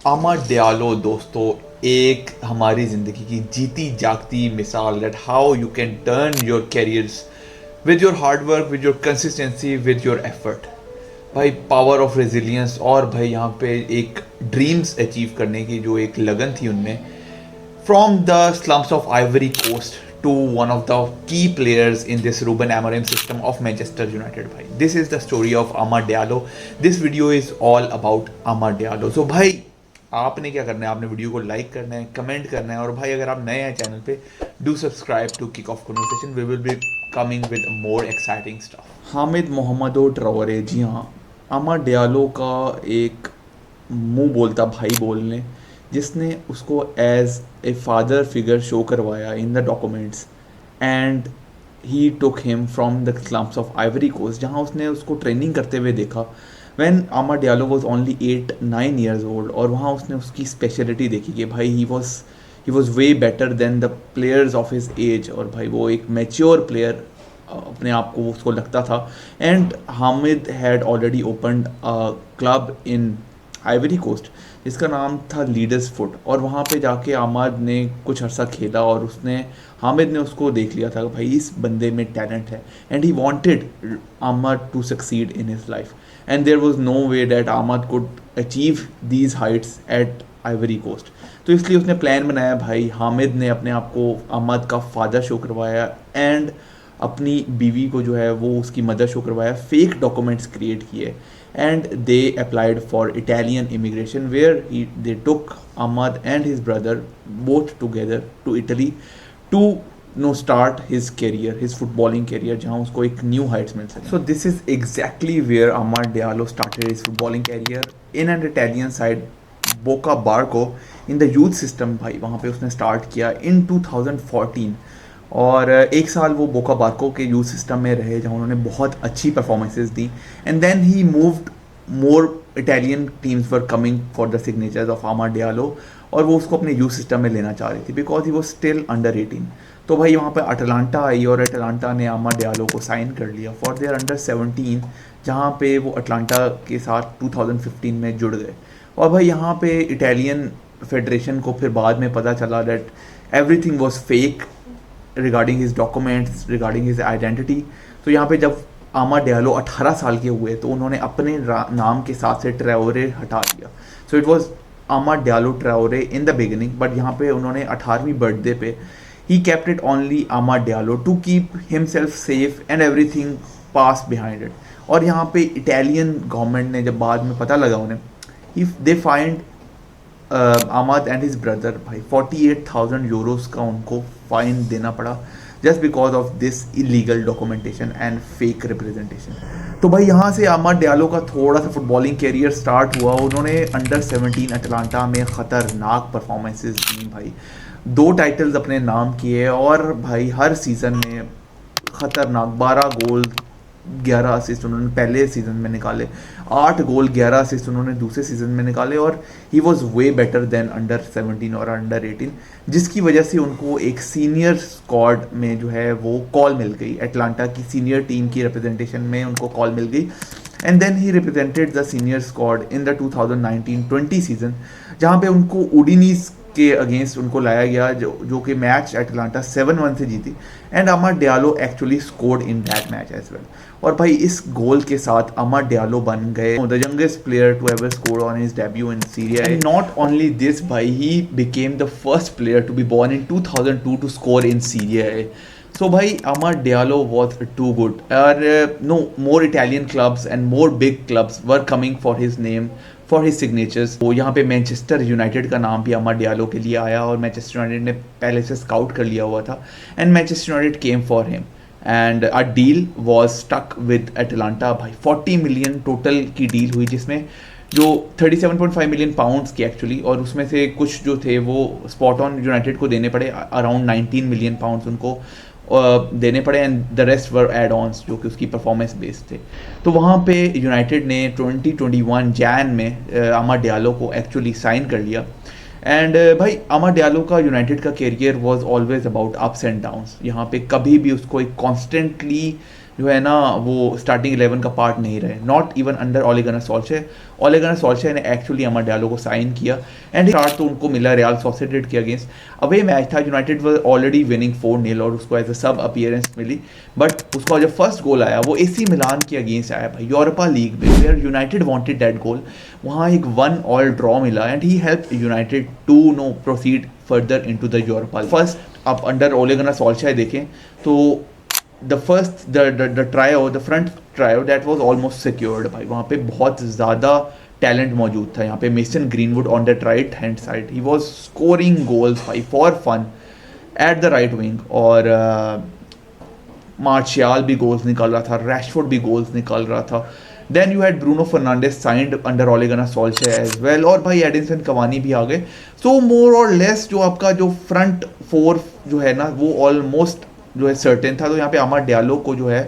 अमर Diallo दोस्तों एक हमारी ज़िंदगी की जीती जागती मिसाल that how you can turn your carriers with your hard work, with your consistency, with your effort. भाई पावर ऑफ रेजिलियंस, और भाई यहाँ पे एक ड्रीम्स अचीव करने की जो एक लगन थी उनमें। From the slums of Ivory Coast to one of the key players in this Ruben Amorim system of Manchester United. भाई this is the story of Amad Diallo. This video is all about Amad Diallo. So भाई आपने क्या करना है, आपने video को like करना है, कमेंट करना है, और भाई अगर आप नए हैं चैनल पे do subscribe to kick off conversation. We will be coming with more exciting stuff. Hamid Mohammedo Traore, जी हाँ, अमर डियालो का एक मुंह बोलता भाई बोलने जिसने उसको as a father figure show करवाया in the documents, and he took him from the slums of Ivory Coast, जहाँ उसने उसको ट्रेनिंग करते हुए देखा when Amar Diallo was only 8-9 years old. और वहाँ उसने उसकी स्पेशलिटी देखी कि भाई he was way better than the players of his age, और भाई वो एक मैच्योर प्लेयर अपने आप को उसको लगता था। And Hamid had already opened a club in Ivory Coast जिसका नाम था लीडर्स फुट, और वहाँ पे जाके आमाद ने कुछ अर्सा खेला और उसने हामिद ने उसको देख लिया था कि भाई इस बंदे में टैलेंट है, and he wanted Amad to succeed in his life, and there was no way that Amad could achieve these heights at Ivory Coast. तो इसलिए उसने प्लान बनाया, भाई हामिद ने अपने आप को आमाद का फादर शो करवाया एंड अपनी बीवी को जो है वो उसकी मदर शो करवाया, फेक डॉक्यूमेंट्स क्रिएट किए, and they applied for Italian immigration where they took Ahmad and his brother both together to Italy to start his career, his footballing career, जहाँ उसको एक new heights मिल सके। So this is exactly where Amad Diallo started his footballing career in an Italian side Boca Barco in the youth system। भाई वहाँ पे उसने start किया in 2014, और एक साल वो बोका बार्को के यूथ सिस्टम में रहे जहाँ उन्होंने बहुत अच्छी परफॉर्मेंसेस दी, and then he moved more Italian teams were coming for the signatures of Amad Diallo, और वो उसको अपने यूथ सिस्टम में लेना चाह रही थी बिकॉज ही वो स्टिल अंडर 18। तो भाई वहाँ पे अटलांटा आई और अटलांटा ने अमर डियालो को साइन कर लिया फॉर देयर अंडर 17, जहाँ पे वो अटलांटा के साथ 2015 में जुड़ गए। और भाई यहाँ पे इटालियन फेडरेशन को फिर बाद में पता चला that everything was fake regarding his documents, regarding his identity. तो यहाँ पे जब आमा डियालो 18 साल के हुए तो उन्होंने अपने नाम के साथ से ट्राओरे हटा दिया। So it was Amad Diallo Traore in the beginning, but यहाँ पे उन्होंने 18वीं बर्थडे पे ही kept it only Amad Diallo to keep himself safe and everything pass behind it. और यहाँ पे इटालियन गवर्नमेंट ने जब बाद में पता लगा उन्हें, if they find Amad and his brother, भाई 48,000 यूरोस का उनको फाइन देना पड़ा just because of this illegal documentation and fake representation. तो भाई यहाँ से आमाद डियालो का थोड़ा सा फुटबॉलिंग कैरियर स्टार्ट हुआ। उन्होंने अंडर 17 अटलांटा में ख़तरनाक परफॉर्मेंसेस दी, भाई 2 टाइटल्स अपने नाम किए, और भाई हर सीज़न में ख़तरनाक 12 गोल 11 असिस्ट उन्होंने पहले सीज़न में निकाले, 8 गोल 11 असिस्ट उन्होंने दूसरे सीज़न में निकाले, और ही was way better then under 17 और अंडर 18, जिसकी वजह से उनको एक सीनियर स्क्वाड में जो है वो कॉल मिल गई, अटलांटा की सीनियर टीम की रिप्रेजेंटेशन में उनको कॉल मिल गई। And then he represented the senior squad in the 2019-20 season, जहाँ पे उनको उडिनीज के अगेंस्ट उनको लाया गया जो कि मैच अटलांटा 7-1 से जीती, and Amad Diallo actually scored in that match as well. और भाई इस गोल के साथ अमर डियालो बन गए the youngest player to ever score on his debut in Serie A. And not only this, भाई he became the first player to be born in 2002 to score in Serie A. So भाई Amar Diallo was too good. No more Italian clubs and more big clubs were coming for his name, for his signatures. तो यहाँ पे Manchester United का नाम भी अमर Diallo के लिए आया, और मैनचेस्टर यूनाइटेड ने पहले से स्काउट कर लिया हुआ था, and Manchester United came for him and a deal was struck with Atalanta. भाई 40 मिलियन टोटल की डील हुई, जिसमें जो 37.5 मिलियन पाउंड्स की एक्चुअली, और उसमें से कुछ जो थे वो स्पॉट ऑन यूनाइटेड को देने पड़े, अराउंड 19 मिलियन पाउंड्स उनको देने पड़े, and the rest were add ons जो कि उसकी परफॉर्मेंस बेस्ड थे। तो वहाँ पे यूनाइटेड ने 2021 जैन में अमर डियालो को एक्चुअली साइन कर लिया। एंड भाई अमर डियालो का यूनाइटेड का career was always about ups and downs. यहाँ पे कभी भी उसको एक कॉन्स्टेंटली जो है ना वो स्टार्टिंग 11 का पार्ट नहीं रहे, not even under Ole Gunnar सोल्शर। ओले गुनर सोल्शर ने एक्चुअली अमर डियालो को साइन किया एंड स्टार्ट तो उनको मिला रियल सोसिएडेड के अगेंस्ट। अवे मैच था, यूनाइटेड वाज ऑलरेडी विनिंग 4-0 और उसको एज अ सब अपीयरेंस मिली, बट उसका जो फर्स्ट गोल आया वो एसी मिलान के अगेंस्ट आया भाई, यूरोपा लीग में, where United wanted that goal. वहाँ एक 1-1 ड्रॉ मिला and he help United to no proceed further into the Europa. First आप अंडर ओले गुनर सोल्शर देखें तो the front trio that was almost secured भाई, वहाँ पे बहुत ज़्यादा टैलेंट मौजूद था। यहाँ पे Mason Greenwood on that right hand side, he was scoring goals भाई for fun at the right wing, और मार्शियल भी गोल्स निकाल रहा था, रैशफोर्ड भी गोल्स निकाल रहा था। Then you had Bruno Fernandes signed under Ole Gunnar सोल्शर as well, और भाई एडिनसन कवानी भी आ गए। सो मोर और लेस जो आपका जो फ्रंट फोर जो है ना वो ऑलमोस्ट जो है सर्टेन था। तो यहाँ पे अमर डियालो को जो है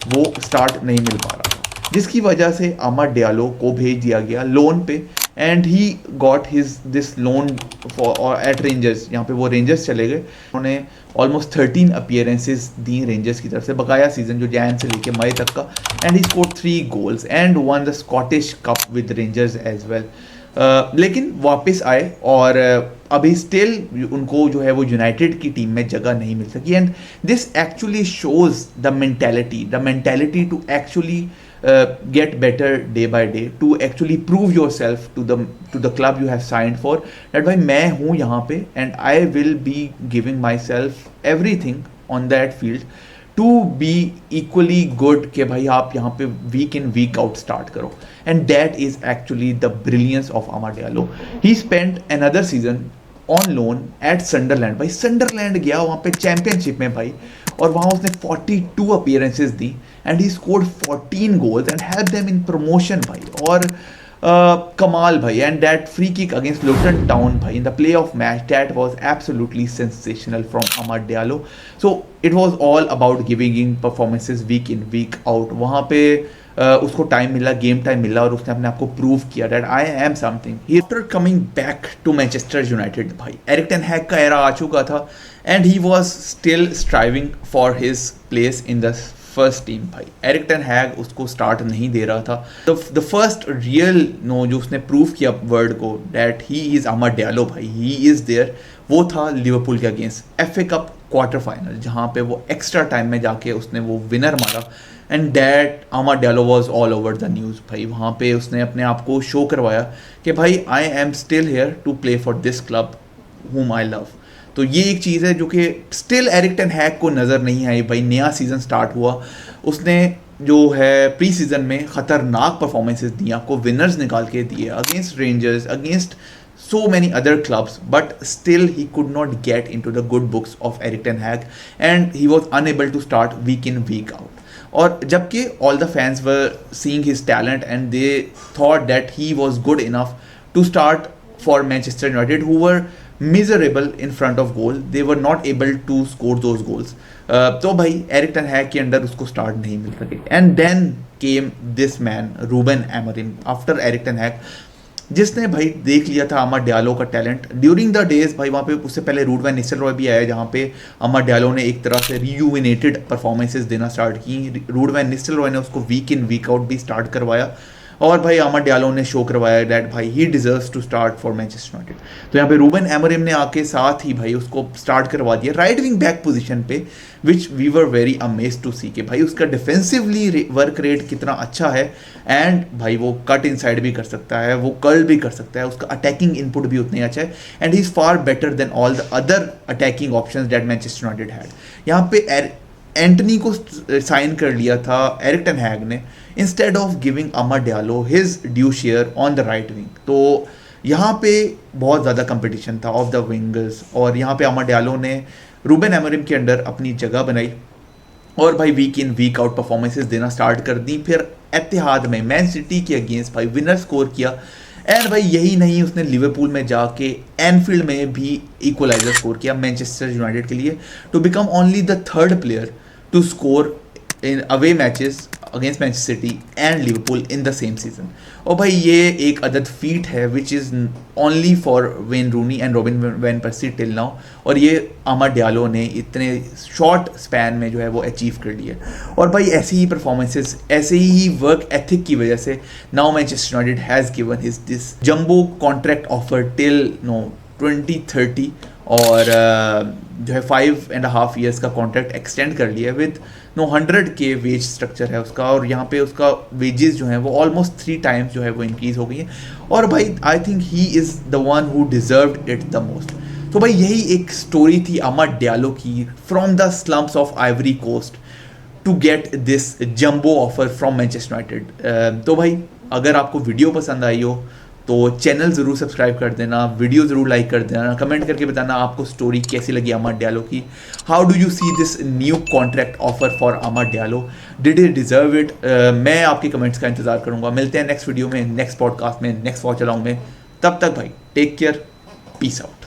वो स्टार्ट नहीं मिल पा रहा था, जिसकी वजह से अमर डियालो को भेज दिया गया लोन पे and he got his this loan for at Rangers. यहाँ पे वो रेंजर्स चले गए, उन्होंने ऑलमोस्ट 13 अपीयरेंसेस दी रेंजर्स की तरफ से बकाया सीजन जो जैन से लेके मई तक का, and he scored 3 goals and won the Scottish Cup with Rangers as well. लेकिन वापस आए और अभी स्टिल उनको जो है वो यूनाइटेड की टीम में जगह नहीं मिल सकी, and this actually shows the mentality to actually get better day by day, to actually prove yourself to the club you have signed for, that भाई मैं हूँ यहाँ पे and I will be giving myself everything on that field to be equally good कि भाई आप यहाँ पे week in week out start करो, and that is actually the brilliance of Amad Diallo. He spent another season on loan eight Sunderland भाई, Sunderland गया वहाँ पे चैंपियनशिप में भाई, और वहाँ उसने 42 अपीयरेंसेस दी and he scored 14 goals and help them in promotion भाई। और कमाल भाई, and that free kick against Luton Town भाई in the play off match, that was absolutely sensational from Amar Diallo. So it was all about giving in performances week in week out. वहाँ पे उसको time मिला, game time मिला, और उसने अपने आप को प्रूव किया that I am something. After coming back to Manchester United भाई, एरिक टेन हैग का एरा आ चुका था and he was still striving for his place in the first team भाई। एरिक टेन हैग उसको स्टार्ट नहीं दे रहा था। द फर्स्ट रियल नो जो उसने प्रूव किया वर्ल्ड को that he is Amar Diallo भाई, ही इज देयर, वो था लिवरपूल के against FA cup quarter final, जहाँ पे वो एक्स्ट्रा टाइम में जाके उसने वो विनर मारा, and that Amar Diallo was all over the news भाई। वहाँ पे उसने अपने आप को शो करवाया कि भाई I am still here to play for this club whom I love. तो ये एक चीज़ है जो कि स्टिल एरिक टेन हैग को नज़र नहीं आई भाई। नया सीज़न स्टार्ट हुआ, उसने जो है प्री सीजन में ख़तरनाक परफॉर्मेंसेस दी, आपको विनर्स निकाल के दिए against rangers, against so many other clubs, but still he could not get into the good books of Erik ten Hag and he was unable to start week in week out. और जबकि all the fans were seeing his talent and they thought that he was good enough to start for Manchester United, who were miserable in front of goal, they were not able to score those goals. तो भाई Erik ten हैग के under उसको start नहीं मिल सके, and then came this man Ruben Amorim after Erik ten Hag, जिसने भाई देख लिया था अमर डियालो का टैलेंट ड्यूरिंग द डेज भाई। वहाँ पे उससे पहले रूड वैन निस्टेलरॉय भी आया, जहाँ पे अमर डियालो ने एक तरह से रियूविनेटेड परफॉर्मेंसेस देना स्टार्ट की। रूड वैन निस्टेलरॉय ने उसको वीक इन वीक आउट भी स्टार्ट करवाया, और भाई अमर डियालो ने शो करवाया दैट भाई he deserves to start for Manchester United. तो यहाँ पे रूबन एमोरिम ने आके साथ ही भाई उसको स्टार्ट करवा दिया राइट विंग बैक पोजीशन पे, which we were very amazed to see कि भाई उसका डिफेंसिवली वर्क रेट कितना अच्छा है, एंड भाई वो कट इनसाइड भी कर सकता है, वो कर्ल भी कर सकता है, उसका अटैकिंग इनपुट भी उतना ही अच्छा है, and he is far better than all the other attacking options that Manchester United had. यहाँ पे एंटनी को साइन कर लिया था एरिक टेन हैग ने, instead of giving Amar Diallo his due share on the right wing. तो यहाँ पे बहुत ज़्यादा कंपटीशन था ऑफ द विंगर्स, और यहाँ पे अमर डियालो ने रूबन एमोरिम के अंडर अपनी जगह बनाई, और भाई week in week out performances देना स्टार्ट कर दी। फिर एतिहाद में मैन सिटी के अगेंस्ट भाई विनर स्कोर किया, एंड भाई यही नहीं, उसने लिवरपूल में जाके एनफील्ड में भी इक्वलाइजर स्कोर किया मैनचेस्टर यूनाइटेड के लिए, to become only the third player to score in away matches against Manchester City and Liverpool in the same season. और भाई ये एक अदद फीट है which is only for Wayne Rooney and Robin van Persie till now, और ये अमर Diallo ने इतने शॉर्ट स्पैन में जो है वो अचीव कर लिया। और भाई ऐसी ही परफॉर्मेंसेस, ऐसे ही वर्क एथिक की वजह से now Manchester United has given his this jumbo contract offer till 2030, और जो है 5.5 years का कॉन्ट्रैक्ट एक्सटेंड कर लिया विद 100K वेज स्ट्रक्चर है उसका, और यहाँ पे उसका वेजेस जो हैं वो ऑलमोस्ट 3 times जो है वो इंक्रीज हो गई है। और भाई I think he is the one who deserved it the most. तो भाई यही एक स्टोरी थी अमर डियालो की from the slumps of Ivory Coast to get this jumbo offer from Manchester United. तो भाई अगर आपको वीडियो पसंद आई हो तो चैनल ज़रूर सब्सक्राइब कर देना, वीडियो ज़रूर लाइक कर देना, कमेंट करके बताना आपको स्टोरी कैसी लगी अमर डियालो की। How do you see this new contract offer for Amar Diallo, did he deserve it? मैं आपके कमेंट्स का इंतजार करूँगा। मिलते हैं नेक्स्ट वीडियो में, नेक्स्ट पॉडकास्ट में, नेक्स्ट वॉच अलाउंग में। तब तक भाई टेक केयर, पीस आउट।